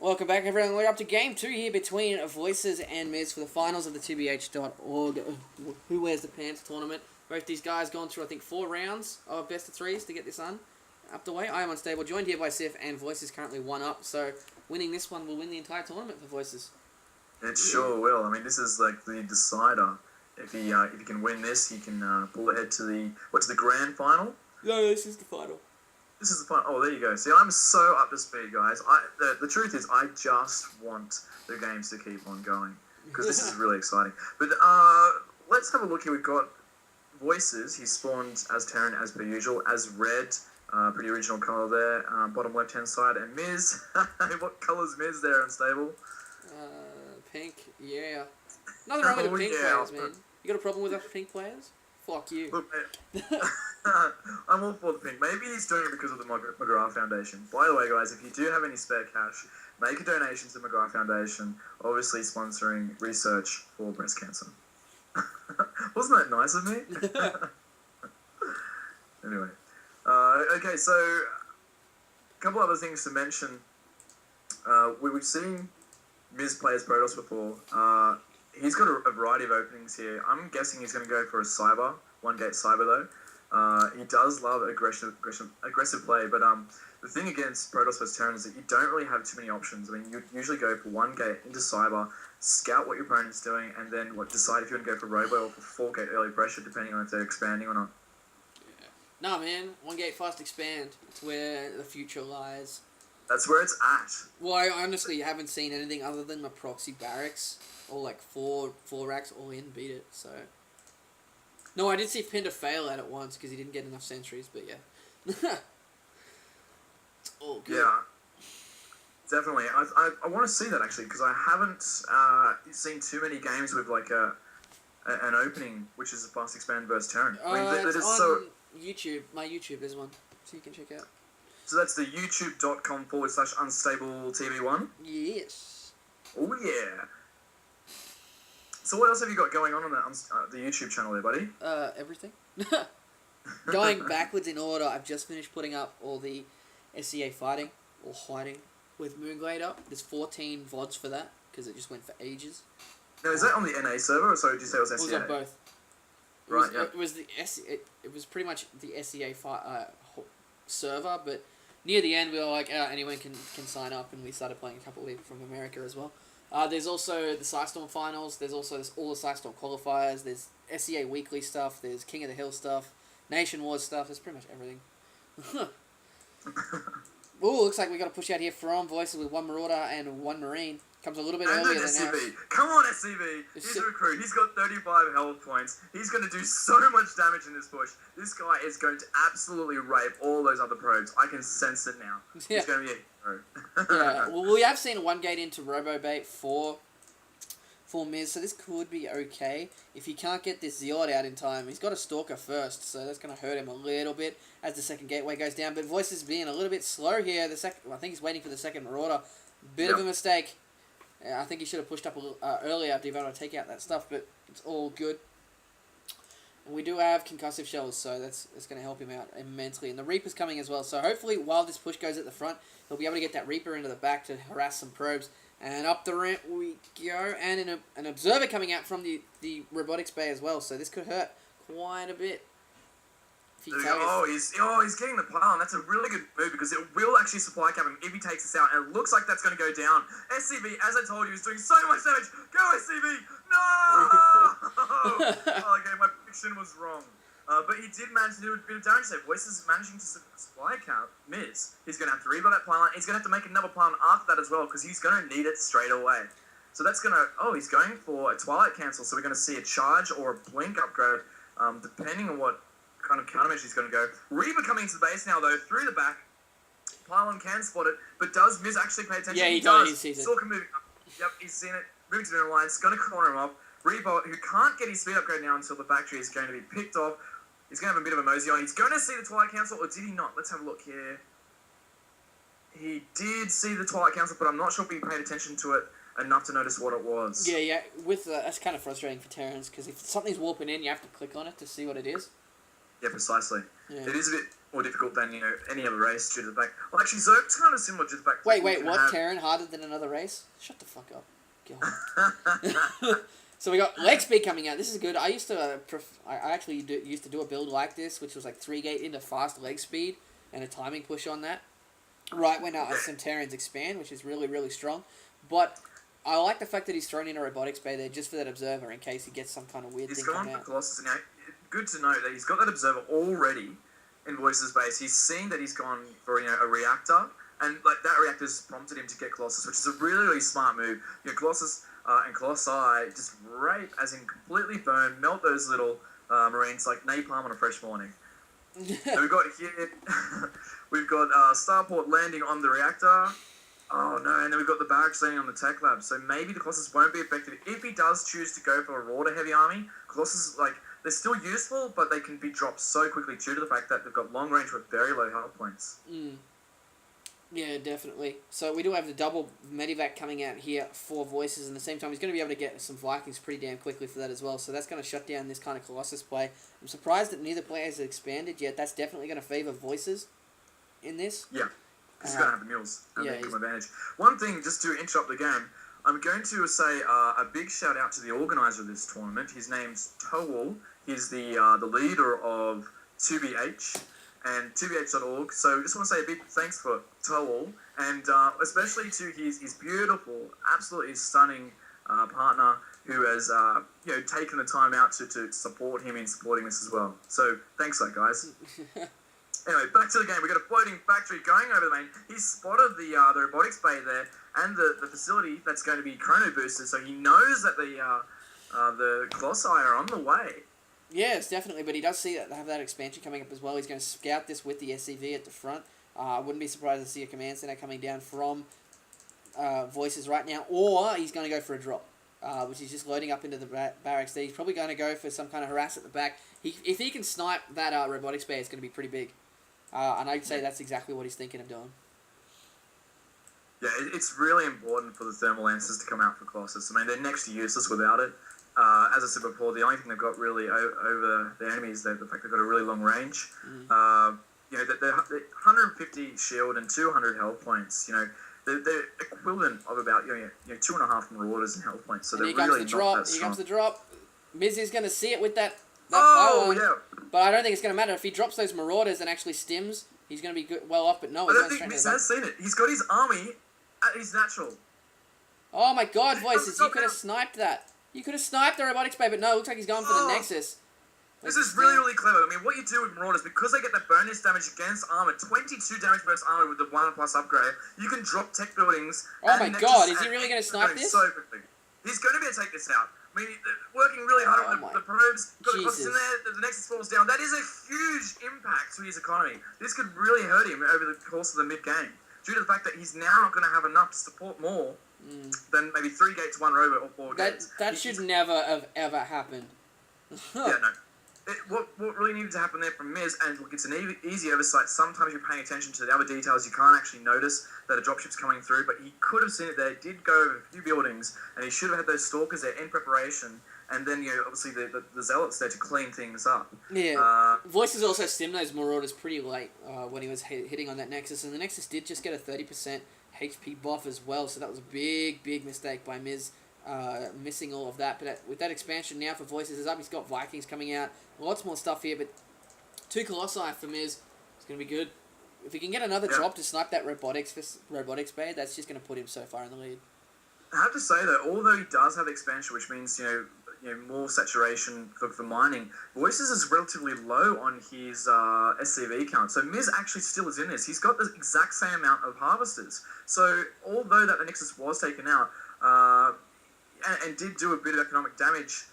Welcome back, everyone. We're up to game 2 here between Voices and Miz for the finals of the TBH.org Who Wears the Pants tournament. Both these guys gone through, I think, 4 rounds of best of 3s to get this up the way. I am unstable, joined here by Sif, and Voices currently 1 up. So winning this one will win the entire tournament for Voices. It sure will. I mean, this is like the decider. If he can win this, he can pull ahead to the grand final. No, this is the final. This is the final. Oh, there you go. See, I'm so up to speed, guys. The truth is, I just want the games to keep on going because this is really exciting. But let's have a look here. We've got Voices. He spawned as Terran as per usual, as red. Pretty original colour there. Bottom left-hand side. And Miz. What colour's Miz there, Unstable? Pink. Yeah. Nothing wrong with the pink players, man. You got a problem with us pink players? Fuck you. Look, I'm all for the pink. Maybe he's doing it because of the McGrath Foundation. By the way, guys, if you do have any spare cash, make a donation to the McGrath Foundation, obviously sponsoring research for breast cancer. Wasn't that nice of me? Anyway. Okay, so a couple other things to mention. We've seen Miz play as Protoss before. He's got a variety of openings here. I'm guessing he's going to go for a cyber, 1-gate cyber though. He does love aggressive play, but the thing against Protoss vs Terran is that you don't really have too many options. I mean, you usually go for 1-gate into cyber, scout what your opponent's doing, and then decide if you want to go for robo or for 4-gate early pressure, depending on if they're expanding or not. Yeah. Nah, man, 1-gate fast expand. It's where the future lies. That's where it's at. Well, I honestly haven't seen anything other than my proxy barracks, or like 4 racks all in beat it, so... No, I did see Pinder fail at it once because he didn't get enough sentries, but yeah. It's all good. Yeah, definitely. I want to see that actually because I haven't seen too many games with like an opening which is a fast expand versus Terran. I mean, it's on YouTube. My YouTube, there's one, so you can check out. So that's the youtube.com/unstabletv1? Yes. Oh yeah. So what else have you got going on the YouTube channel there, buddy? Everything. Going backwards in order, I've just finished putting up all the SEA fighting, or hiding, with Moonglade up. There's 14 VODs for that, because it just went for ages. Now, is that on the NA server, or sorry, did you say it was SEA? It was on both. Right, yeah. It was it was pretty much the SEA server, but near the end we were like, anyone can sign up, and we started playing a couple of people from America as well. There's also the Psystorm finals. There's also all the Psystorm qualifiers. There's SEA weekly stuff. There's King of the Hill stuff. Nation Wars stuff. There's pretty much everything. Ooh, looks like we got to push out here from Voices with 1 Marauder and 1 Marine. Comes a little bit earlier than SCV. ours. Come on, SCV. He's a recruit. He's got 35 health points. He's going to do so much damage in this push. This guy is going to absolutely rape all those other probes. I can sense it now. Yeah. He's going to be a hero. Yeah, well, we have seen a 1-gate into Robobait for Miz, so this could be okay. If he can't get this Zealot out in time, he's got a Stalker first, so that's going to hurt him a little bit as the second gateway goes down. But Voices being a little bit slow here. I think he's waiting for the second Marauder. Bit of a mistake. I think he should have pushed up a little earlier to be able to take out that stuff, but it's all good. And we do have concussive shells, so that's going to help him out immensely. And the Reaper's coming as well, so hopefully while this push goes at the front, he'll be able to get that Reaper into the back to harass some probes. And up the ramp we go, and an Observer coming out from the robotics bay as well, so this could hurt quite a bit. He's getting the pile, and that's a really good move because it will actually supply cap him if he takes this out, and it looks like that's going to go down. SCV, as I told you, is doing so much damage. Go SCV! No! Okay, my prediction was wrong. But he did manage to do a bit of damage there. Voices is managing to supply cap Miz. He's going to have to rebuild that pylon. He's going to have to make another pylon after that as well because he's going to need it straight away. So that's going to... Oh, he's going for a Twilight cancel, so we're going to see a charge or a blink upgrade, depending on what kind of countermeasure he's going to go. Reaper coming into the base now, though, through the back. Pylon can spot it, but does Miz actually pay attention? Yeah, he does. He sees it. Stalker moving up. Yep, he's seen it. Moving to the alliance, going to corner him off. Reaper, who can't get his speed upgrade now until the factory is going to be picked off. He's going to have a bit of a mosey on. He's going to see the Twilight Council, or did he not? Let's have a look here. He did see the Twilight Council, but I'm not sure if he paid attention to it enough to notice what it was. Yeah. That's kind of frustrating for Terrans, because if something's warping in, you have to click on it to see what it is. Yeah, precisely. Yeah. It is a bit more difficult than any other race due to the fact. Well, actually, Zerg's kind of similar to the fact. Wait, what? Terran harder than another race? Shut the fuck up. God. So we got leg speed coming out. This is good. I used to, I actually used to do a build like this, which was like 3-gate into fast leg speed and a timing push on that. Right when some Terrans expand, which is really, really strong. But I like the fact that he's thrown in a robotics bay there just for that observer in case he gets some kind of weird thing coming out. He's gone for Colossus. Now, good to know that he's got that observer already in Voice's base. He's seen that he's gone for a reactor, and like that reactor's prompted him to get Colossus, which is a really, really smart move. Colossus and Colossi just rape, as in completely burn, melt those little Marines like napalm on a fresh morning. So we've got here, we've got Starport landing on the reactor. Oh no, and then we've got the barracks landing on the tech lab. So maybe the Colossus won't be affected. If he does choose to go for a Rorder heavy army, Colossus, they're still useful, but they can be dropped so quickly due to the fact that they've got long range with very low health points. Yeah, definitely. So we do have the double Medivac coming out here for Voices, and at the same time he's going to be able to get some Vikings pretty damn quickly for that as well. So that's going to shut down this kind of Colossus play. I'm surprised that neither player has expanded yet. That's definitely going to favour Voices in this. Yeah, he's going to have the mules and make him advantage. One thing, just to interrupt the game, I'm going to say a big shout out to the organiser of this tournament. His name's Towal. He's the leader of 2BH and 2BH.org. So just want to say a big thanks for Towal, and especially to his beautiful, absolutely stunning partner who has taken the time out to support him in supporting this as well. So thanks for that, guys. Anyway, back to the game. We've got a floating factory going over the main. He's spotted the robotics bay there and the facility that's going to be chrono boosted, so he knows that the Colossi are on the way. Yes, definitely, but he does see that have that expansion coming up as well. He's going to scout this with the SCV at the front. I wouldn't be surprised to see a command center coming down from Voices right now, or he's going to go for a drop, which is just loading up into the barracks there. He's probably going to go for some kind of harass at the back. If he can snipe that robotics bay, it's going to be pretty big. And I'd say that's exactly what he's thinking of doing. Yeah, it's really important for the thermal lancers to come out for Colossus. I mean, they're next to useless without it. As I said before, the only thing they've got really over the enemy is the fact they've got a really long range. They're 150 shield and 200 health points. They're equivalent of about 2.5 Marauders in health points. So and they're here comes really the drop. not that strong. Here comes the drop. Miz is going to see it with that pylon. Yeah. But I don't think it's going to matter. If he drops those Marauders and actually stims, he's going to be well off. But no, I don't think Miz has seen it. He's got his army at his natural. Oh my God, Voices! You could have sniped that. You could have sniped the robotics bay, but no, it looks like he's going for the Nexus. This is really, really clever. I mean, what you do with Marauders, because they get that bonus damage against armor, 22 damage bonus armor with the 1+ upgrade, you can drop tech buildings. Oh my God, is he really going to snipe this? So quickly. He's going to be able to take this out. I mean, working really hard on the probes, got the Colossus in there, the Nexus falls down. That is a huge impact to his economy. This could really hurt him over the course of the mid-game, due to the fact that he's now not going to have enough to support more than maybe 3 gates, 1 robot, or 4 gates. That should never have ever happened. Yeah, no. What really needed to happen there from Miz, and look, it's an easy oversight. Sometimes you're paying attention to the other details. You can't actually notice that a dropship's coming through, but he could have seen it there. It did go over a few buildings, and he should have had those stalkers there in preparation, and then, obviously the zealots there to clean things up. Yeah. Voices also stemmed those Marauders pretty late when he was hitting on that Nexus, and the Nexus did just get a 30% HP buff as well, so that was a big, big mistake by Miz. Missing all of that, but with that expansion now for Voices is up. He's got Vikings coming out, lots more stuff here, but 2 Colossi for Miz. It's going to be good. If he can get another drop to snipe that robotics bay, that's just going to put him so far in the lead. I have to say though, although he does have expansion, which means more saturation for mining, Voices is relatively low on his SCV count. So Miz actually still is in this. He's got the exact same amount of harvesters. So although that the Nexus was taken out, and did do a bit of economic damage,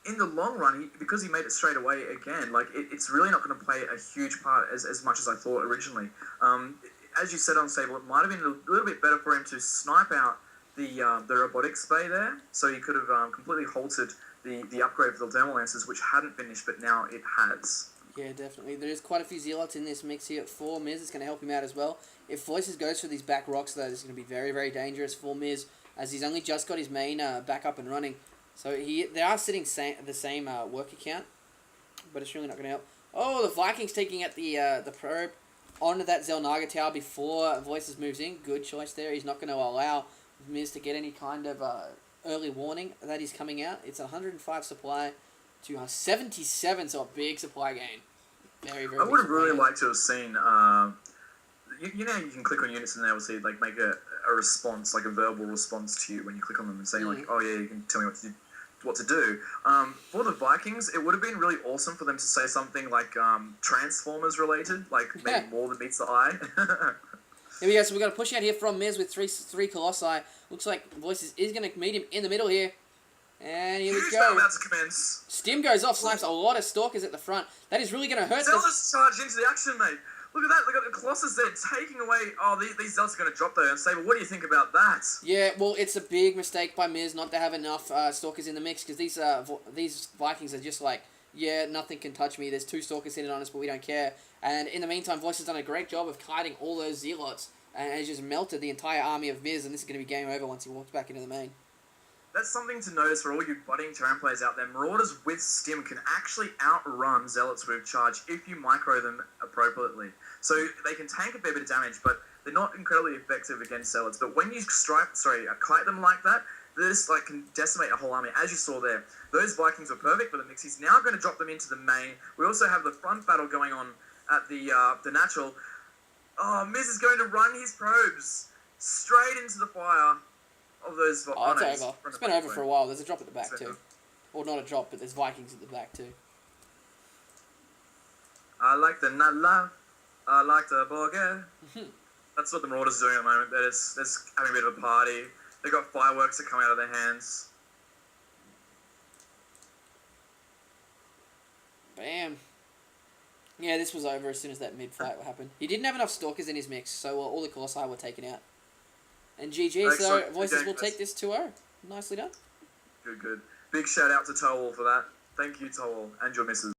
in the long run, because he made it straight away again, it's really not going to play a huge part as much as I thought originally. As you said on Sable, it might have been a little bit better for him to snipe out the robotics bay there, so he could have completely halted the upgrade for the thermal lancers, which hadn't finished, but now it has. Yeah, definitely. There's quite a few zealots in this mix here for Miz. It's going to help him out as well. If Voices goes for these back rocks, though, it's going to be very, very dangerous for Miz, as he's only just got his main back up and running. So they are sitting the same work account, but it's really not going to help. Oh, the Vikings taking out the probe onto that Zelnaga tower before Voices moves in. Good choice there. He's not going to allow Miz to get any kind of early warning that he's coming out. It's 105 supply to 77, so a big supply gain. Very, very I big would have supply really gain. liked to have seen. You know, you can click on units and they will see like make a response, like a verbal response to you when you click on them and saying like, oh yeah, you can tell me what to do. For the Vikings, it would have been really awesome for them to say something like Transformers related, like maybe more than meets the eye. Here we go. So we've got a push out here from Miz with three Colossi. Looks like Voices is going to meet him in the middle here. And here we Huge go. battle about to commence. Stim goes off, snipes a lot of Stalkers at the front. That is really going to hurt them. Zealots charge into the action, mate. Look at that. Look at the Colossus there taking away. Oh, these Zealots are going to drop though. And say, well, what do you think about that? Yeah, well, it's a big mistake by Miz not to have enough Stalkers in the mix because these Vikings are just like, yeah, nothing can touch me. There's 2 Stalkers hitting on us, but we don't care. And in the meantime, Voice has done a great job of kiting all those Zealots and has just melted the entire army of Miz, and this is going to be game over once he walks back into the main. That's something to notice for all you budding terrain players out there. Marauders with Stim can actually outrun Zealots with charge if you micro them appropriately. So they can tank a fair bit of damage, but they're not incredibly effective against Zealots. But when you kite them like that, this like can decimate a whole army, as you saw there. Those Vikings were perfect for the mix. He's now going to drop them into the main. We also have the front battle going on at the natural. Oh, Miz is going to run his probes straight into the fire of those. Oh, it's over. It's been over for a while. There's a drop at the back too. Or not a drop, but there's Vikings at the back too. I like the nala. I like the burger. That's what the Marauders are doing at the moment. They're just having a bit of a party. They've got fireworks that come out of their hands. Bam. Yeah, this was over as soon as that mid-fight happened. He didn't have enough Stalkers in his mix, so all the Colossi were taken out. And GG, so Voices will take this 2-0. Nicely done. Good. Big shout out to Towell for that. Thank you, Towell, and your missus.